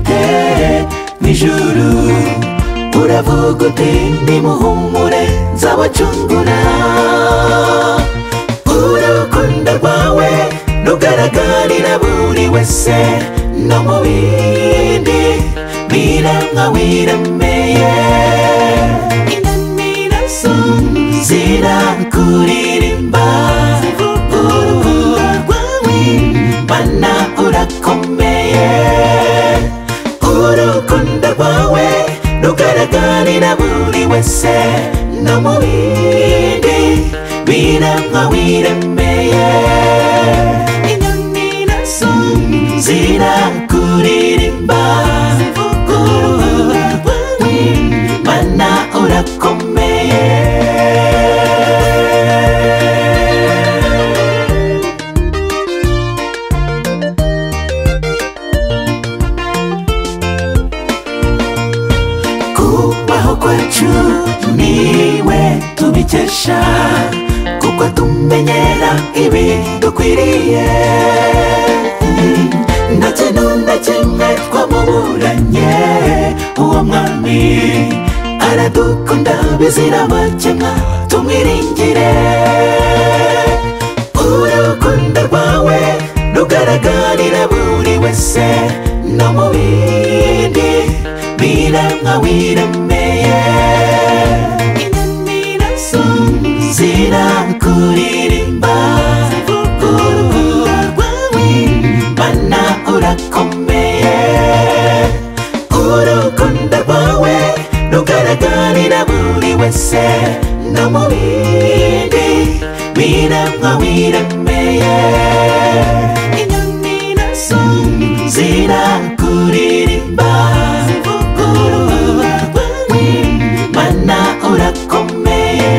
ufite n'ijuru uravuga uti nimuhumure nzabacungura urukundo rwawe rugaragarira buri wese no mu bindi biranga wiremeye inyoni nazo zirakuririmba urukundo rwawe Mana urakomeye urukundo rwawe rugaragarira buri wese no mu bindi biranga wiremeye inyoni nazo zirakuririmba urukundo rwawe Mana urakomeye kubaho kwacu niwe tubikesha kuko tumenyera ibidukwiriye nta kintu na kimwe twamuburanye uwo mwami aradukunda bizira amakemwa tumwiringire urukundo rwawe rugaragarira buri wese no mu bindi biranga wiremeye inyoni nazo zirakuririmba urukundo rwawe Mana urakomeye urukundo rwawe rugaragarira buri wese no mu bindi biranga wiremeye inyoni nazo zirakuririmba urukundo rwawe Mana urakomeye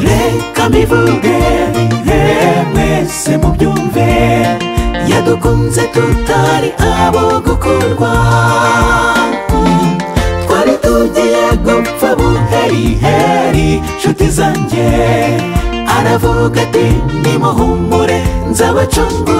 reka mbivuge mwese mubyumve yadukunze tutari abo gukundwa twari tugiye gupfa buheriheri nshuti zanjye aravuga ati nimuhumure nzabacungura